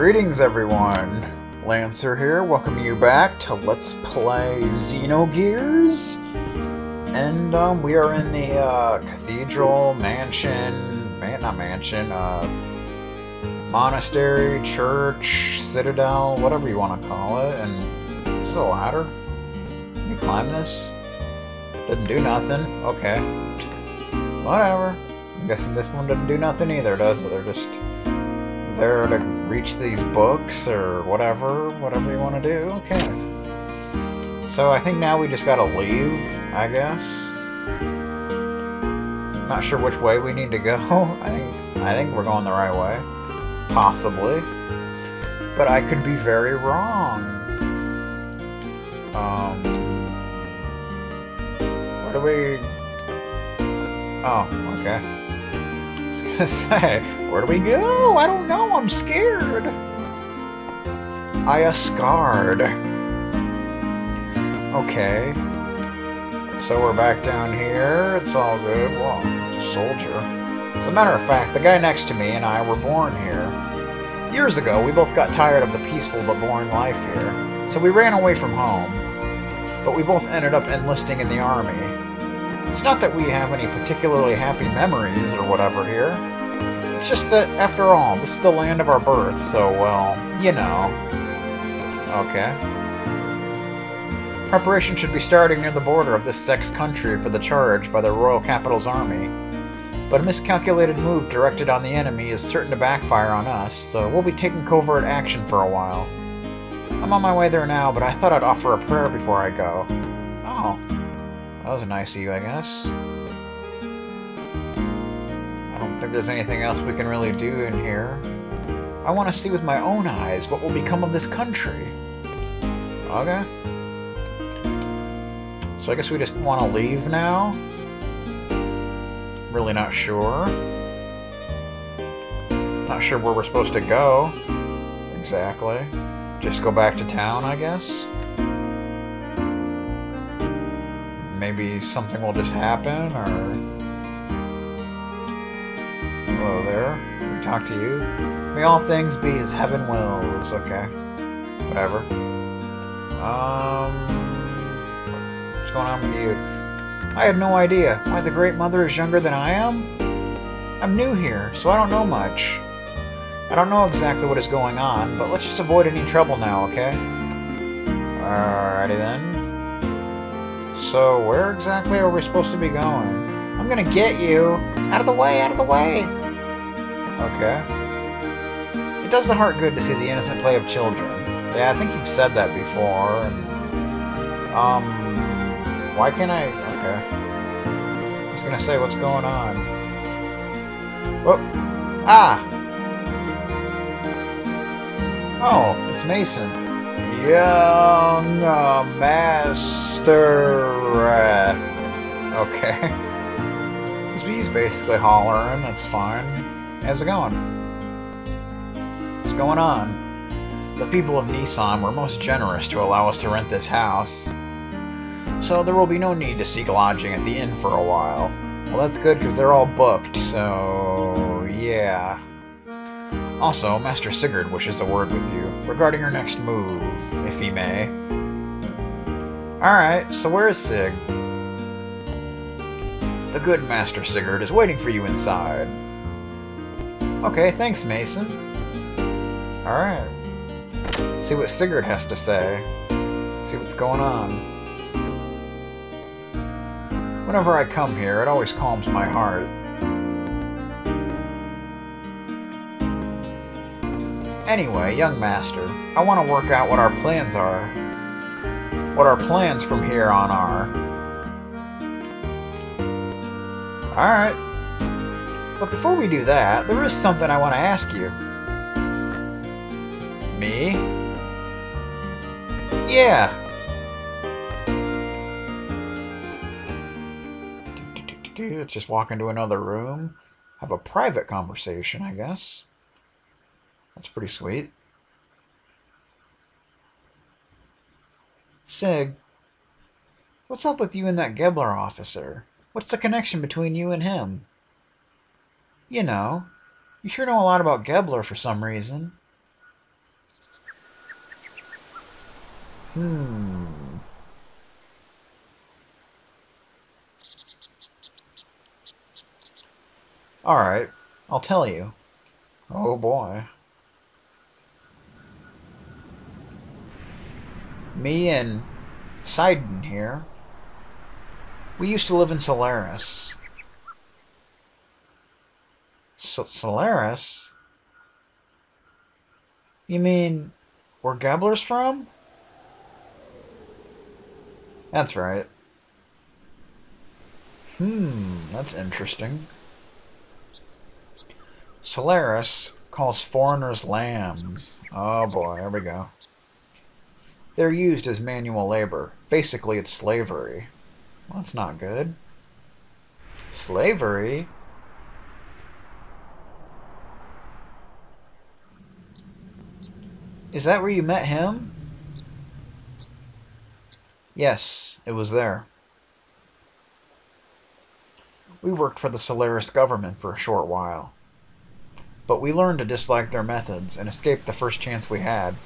Greetings everyone, Lancer here, welcoming you back to Let's Play Xenogears. And we are in the cathedral, monastery, church, citadel, whatever you want to call it. And there's a ladder. Can you climb this? Didn't do nothing. Okay. Whatever. I'm guessing this one didn't do nothing either, does it? They're just there to reach these books or whatever you want to do. Okay. So I think now we just gotta leave, I guess. Not sure which way we need to go. I think we're going the right way. Possibly. But I could be very wrong. Where do we... Oh, okay. I was gonna say, where do we go? I don't know, I'm scared. I a scarred. Okay. So we're back down here. It's all good. Whoa, it's a soldier. As a matter of fact, the guy next to me and I were born here. Years ago, we both got tired of the peaceful but boring life here. So we ran away from home. But we both ended up enlisting in the army. It's not that we have any particularly happy memories or whatever here. It's just that, after all, this is the land of our birth, so, well, you know. Okay. Preparation should be starting near the border of this sex country for the charge by the Royal Capital's army. But a miscalculated move directed on the enemy is certain to backfire on us, so we'll be taking covert action for a while. I'm on my way there now, but I thought I'd offer a prayer before I go. Oh. That was nice of you, I guess. I don't think there's anything else we can really do in here. I want to see with my own eyes what will become of this country. Okay. So I guess we just want to leave now? Really not sure. Not sure where we're supposed to go. Exactly. Just go back to town, I guess? Maybe something will just happen, or... Hello there. Can we talk to you? May all things be as heaven wills. Okay. Whatever. What's going on with you? I had no idea. Why, the Great Mother is younger than I am? I'm new here, so I don't know much. I don't know exactly what is going on, but let's just avoid any trouble now, okay? Alrighty then. So, where exactly are we supposed to be going? I'm gonna get you! Out of the way! Out of the way! Okay. It does the heart good to see the innocent play of children. Yeah, I think you've said that before. And, why can't I... Okay. I was gonna say, what's going on? Whoop! Ah! Oh, it's Mason. Young master. Okay. He's basically hollering. That's fine. How's it going? What's going on? The people of Nissan were most generous to allow us to rent this house, so there will be no need to seek lodging at the inn for a while. Well, that's good because they're all booked. So yeah. Also, Master Sigurd wishes a word with you regarding your next move, if he may. Alright, so where is Sig? The good Master Sigurd is waiting for you inside. Okay, thanks, Mason. Alright. See what Sigurd has to say. See what's going on. Whenever I come here, it always calms my heart. Anyway, young master, I want to work out what our plans are. What our plans from here on are. Alright. But before we do that, there is something I want to ask you. Me? Yeah. Let's just walk into another room. Have a private conversation, I guess. That's pretty sweet. Sig, what's up with you and that Gebler officer? What's the connection between you and him? You know, You sure know a lot about Gebler for some reason. Hmm. Alright, I'll tell you. Oh boy. Me and Citan here, we used to live in Solaris. Solaris? You mean where Gabler's from? That's right. That's interesting. Solaris calls foreigners lambs. Oh boy, here we go. They're used as manual labor. Basically, it's slavery. Well, that's not good. Slavery? Is that where you met him? Yes, it was there. We worked for the Solaris government for a short while. But we learned to dislike their methods and escaped the first chance we had.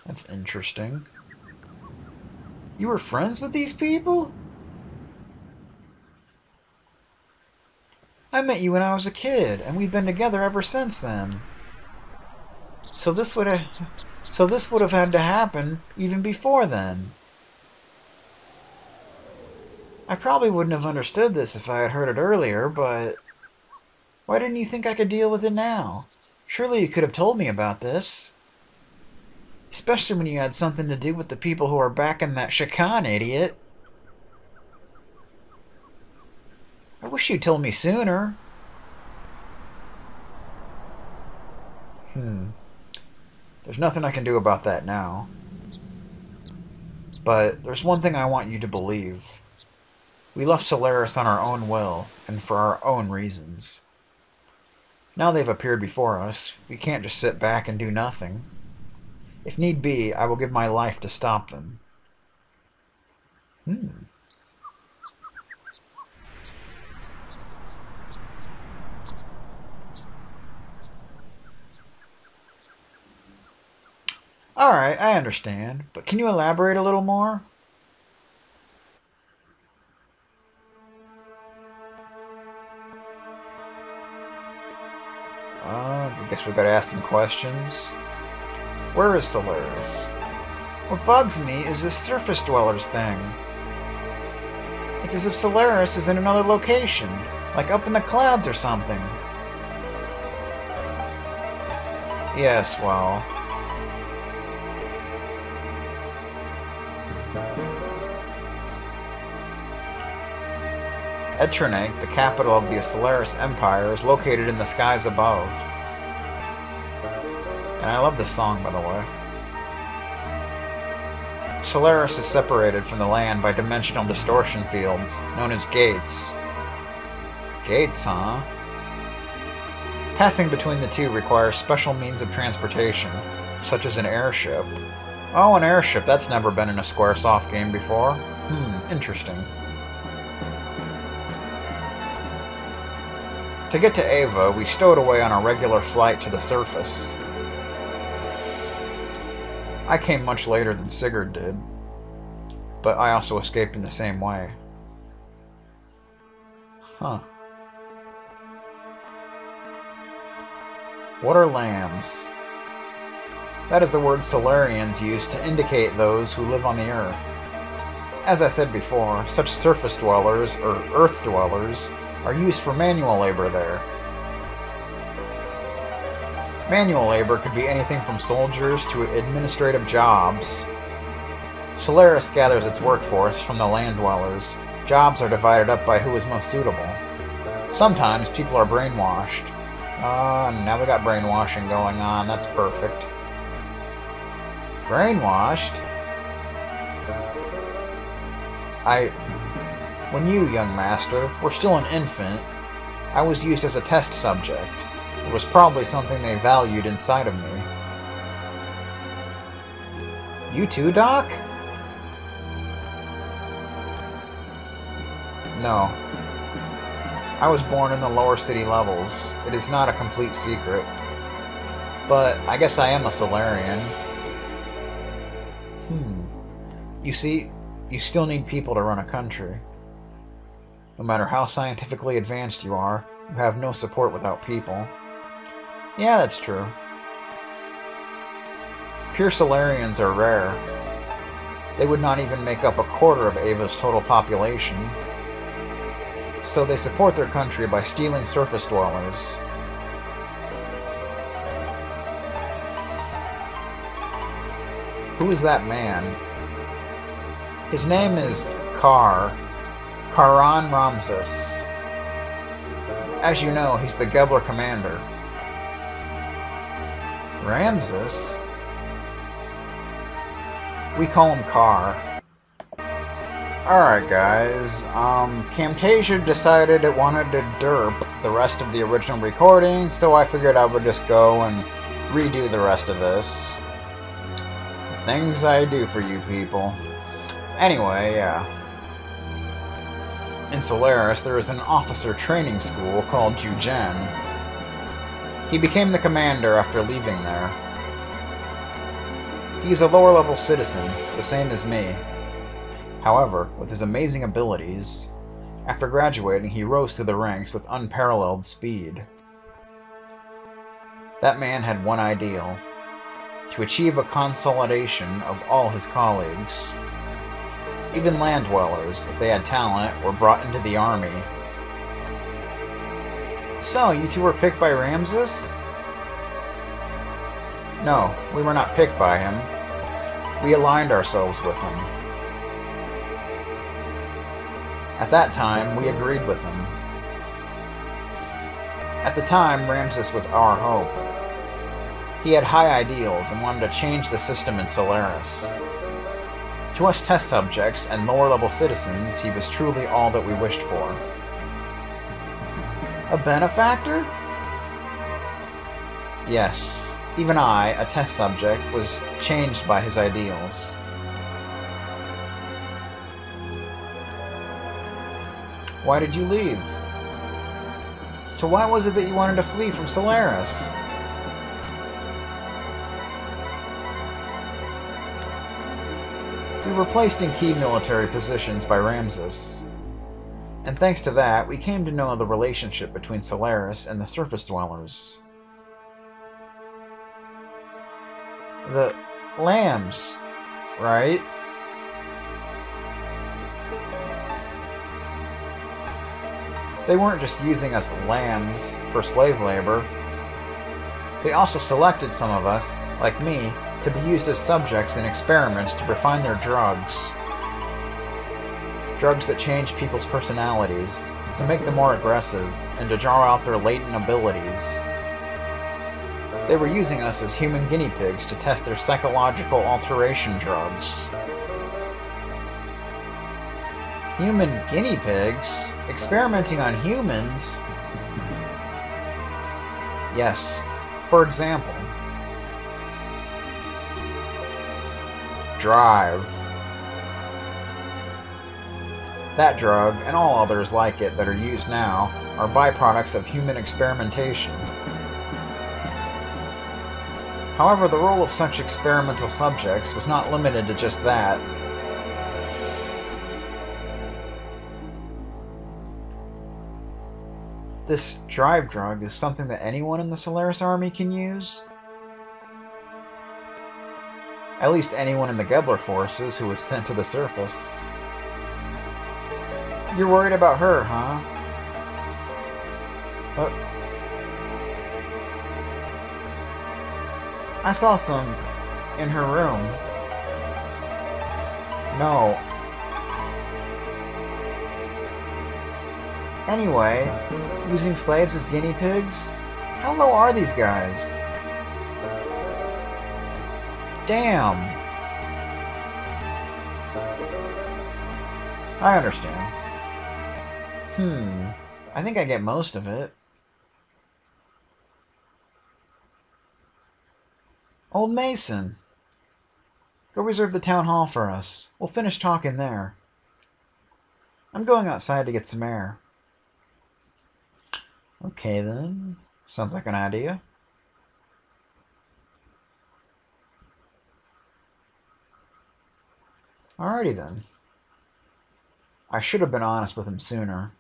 That's interesting. You were friends with these people? I met you when I was a kid, and we've been together ever since then. So this would have had to happen even before then. I probably wouldn't have understood this if I had heard it earlier, but why didn't you think I could deal with it now? Surely you could have told me about this. Especially when you had something to do with the people who are backing that Shakan idiot. I wish you'd told me sooner. There's nothing I can do about that now. But there's one thing I want you to believe. We left Solaris on our own will, and for our own reasons. Now they've appeared before us, we can't just sit back and do nothing. If need be, I will give my life to stop them. Alright, I understand, but can you elaborate a little more? I guess we gotta ask some questions. Where is Solaris? What bugs me is this surface dwellers thing. It's as if Solaris is in another location, like up in the clouds or something. Yes, well... Etrenac, the capital of the Solaris Empire, is located in the skies above. And I love this song, by the way. Solaris is separated from the land by dimensional distortion fields, known as gates. Gates, huh? Passing between the two requires special means of transportation, such as an airship. Oh, an airship. That's never been in a Squaresoft game before. Interesting. To get to Ava, we stowed away on a regular flight to the surface. I came much later than Sigurd did, but I also escaped in the same way. What are lambs? That is the word Solarians use to indicate those who live on the Earth. As I said before, such surface dwellers, or Earth dwellers, are used for manual labor there. Manual labor could be anything from soldiers to administrative jobs. Solaris gathers its workforce from the land dwellers. Jobs are divided up by who is most suitable. Sometimes people are brainwashed. Now we got brainwashing going on. That's perfect. Brainwashed? When you, young master, were still an infant, I was used as a test subject. It was probably something they valued inside of me. You too, Doc? No. I was born in the lower city levels. It is not a complete secret. But I guess I am a Solarian. You see, you still need people to run a country. No matter how scientifically advanced you are, you have no support without people. Yeah, that's true. Pure Solarians are rare. They would not even make up a quarter of Ava's total population. So they support their country by stealing surface dwellers. Who is that man? His name is Karan Ramses. As you know, he's the Gebler commander. Ramses? We call him Kar. Alright guys, Camtasia decided it wanted to derp the rest of the original recording, so I figured I would just go and redo the rest of this. Things I do for you people. Anyway, yeah. In Solaris, there is an officer training school called Jugen. He became the commander after leaving there. He's a lower-level citizen, the same as me. However, with his amazing abilities, after graduating he rose through the ranks with unparalleled speed. That man had one ideal: to achieve a consolidation of all his colleagues. Even land dwellers, if they had talent, were brought into the army. So, you two were picked by Ramses? No, we were not picked by him. We aligned ourselves with him. At that time, we agreed with him. At the time, Ramses was our hope. He had high ideals and wanted to change the system in Solaris. To us test subjects and lower-level citizens, he was truly all that we wished for. A benefactor? Yes. Even I, a test subject, was changed by his ideals. Why did you leave? So why was it that you wanted to flee from Solaris? We were placed in key military positions by Ramses. And thanks to that, we came to know the relationship between Solaris and the surface dwellers. The lambs, right? They weren't just using us lambs for slave labor. They also selected some of us, like me, to be used as subjects in experiments to refine their drugs. Drugs that change people's personalities, to make them more aggressive, and to draw out their latent abilities. They were using us as human guinea pigs to test their psychological alteration drugs. Human guinea pigs? Experimenting on humans? Yes. For example, Drive. That drug, and all others like it that are used now, are byproducts of human experimentation. However, the role of such experimental subjects was not limited to just that. This drive drug is something that anyone in the Solaris army can use? At least anyone in the Gebler forces who was sent to the surface. You're worried about her, huh? I saw some in her room. No. Anyway, using slaves as guinea pigs? How low are these guys? Damn. I understand. I think I get most of it. Old Mason. Go reserve the town hall for us. We'll finish talking there. I'm going outside to get some air. Okay then. Sounds like an idea. Alrighty then. I should have been honest with him sooner.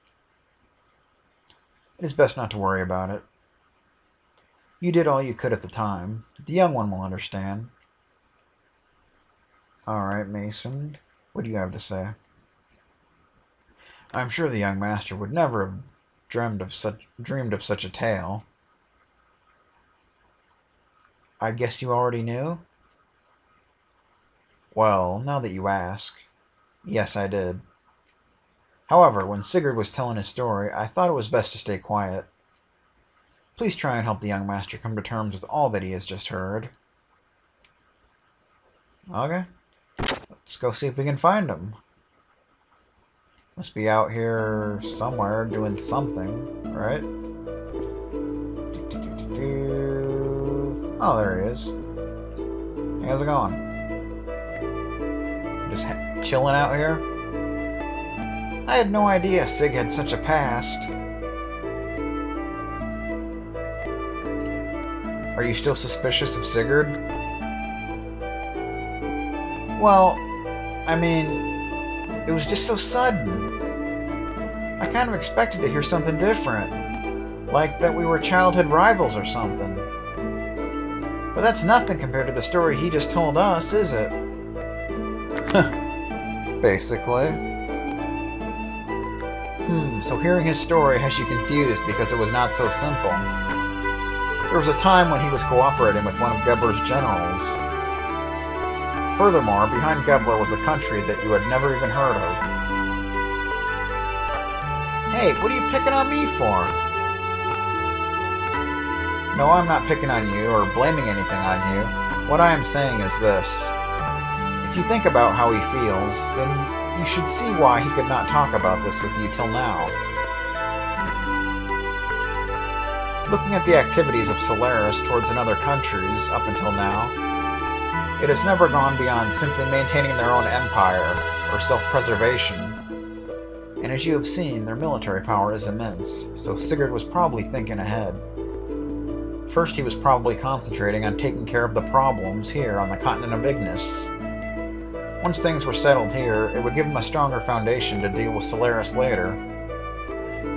It is best not to worry about it. You did all you could at the time. The young one will understand. Alright, Mason. What do you have to say? I'm sure the young master would never have dreamed of such a tale. I guess you already knew? Well, now that you ask, yes, I did. However, when Sigurd was telling his story, I thought it was best to stay quiet. Please try and help the young master come to terms with all that he has just heard. Okay. Let's go see if we can find him. Must be out here somewhere doing something, right? Oh, there he is. Hey, how's it going? Just chilling out here? I had no idea Sig had such a past. Are you still suspicious of Sigurd? Well, I mean, it was just so sudden. I kind of expected to hear something different. Like that we were childhood rivals or something. But that's nothing compared to the story he just told us, is it? Basically. So hearing his story has you confused because it was not so simple. There was a time when he was cooperating with one of Gebler's generals. Furthermore, behind Gebler was a country that you had never even heard of. Hey, what are you picking on me for? No, I'm not picking on you or blaming anything on you. What I am saying is this. If you think about how he feels, then you should see why he could not talk about this with you till now. Looking at the activities of Solaris towards another countries up until now, it has never gone beyond simply maintaining their own empire or self-preservation. And as you have seen, their military power is immense, so Sigurd was probably thinking ahead. First, he was probably concentrating on taking care of the problems here on the continent of Ignis. Once things were settled here, it would give him a stronger foundation to deal with Solaris later,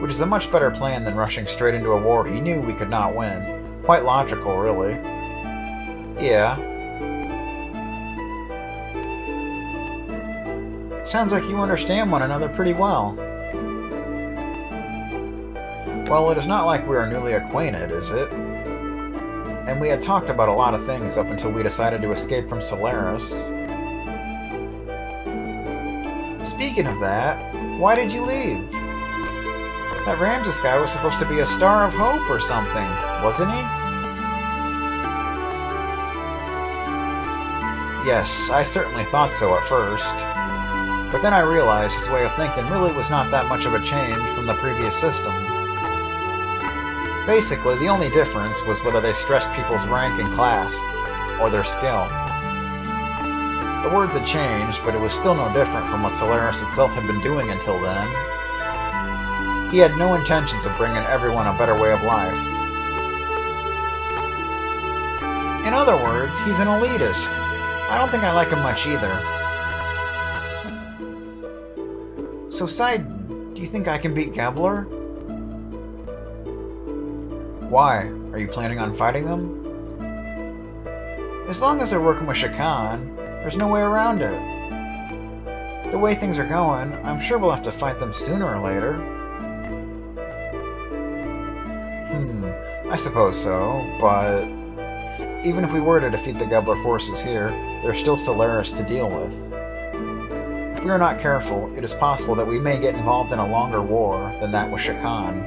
which is a much better plan than rushing straight into a war he knew we could not win. Quite logical, really. Yeah. Sounds like you understand one another pretty well. Well, it is not like we are newly acquainted, is it? And we had talked about a lot of things up until we decided to escape from Solaris. Speaking of that, why did you leave? That Ramses guy was supposed to be a star of hope or something, wasn't he? Yes, I certainly thought so at first. But then I realized his way of thinking really was not that much of a change from the previous system. Basically, the only difference was whether they stressed people's rank and class, or their skill. The words had changed, but it was still no different from what Solaris itself had been doing until then. He had no intentions of bringing everyone a better way of life. In other words, he's an elitist. I don't think I like him much either. So, Citan, do you think I can beat Gebler? Why? Are you planning on fighting them? As long as they're working with Citan, there's no way around it. The way things are going, I'm sure we'll have to fight them sooner or later. I suppose so, but even if we were to defeat the Gebler forces here, there's still Solaris to deal with. If we are not careful, it is possible that we may get involved in a longer war than that with Citan.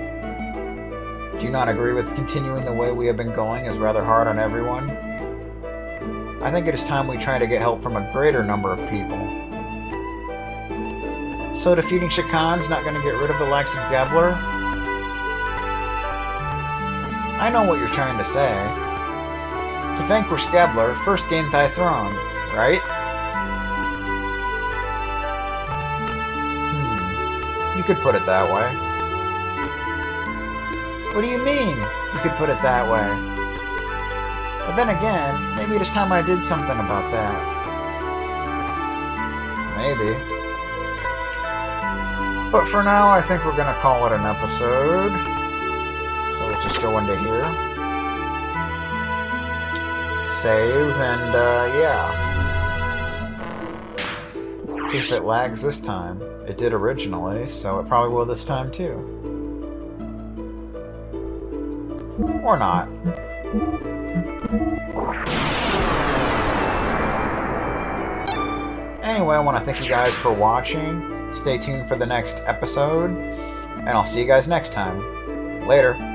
Do you not agree with continuing the way we have been going is rather hard on everyone? I think it is time we try to get help from a greater number of people. So defeating Citan's not going to get rid of the likes of Gebler? I know what you're trying to say. To vanquish Gebler, first gain thy throne, right? You could put it that way. What do you mean, you could put it that way? But then again, maybe it is time I did something about that. Maybe. But for now, I think we're going to call it an episode. So let's just go into here. Save, and yeah. See if it lags this time. It did originally, so it probably will this time too. Or not. Anyway, I want to thank you guys for watching. Stay tuned for the next episode, and I'll see you guys next time. Later.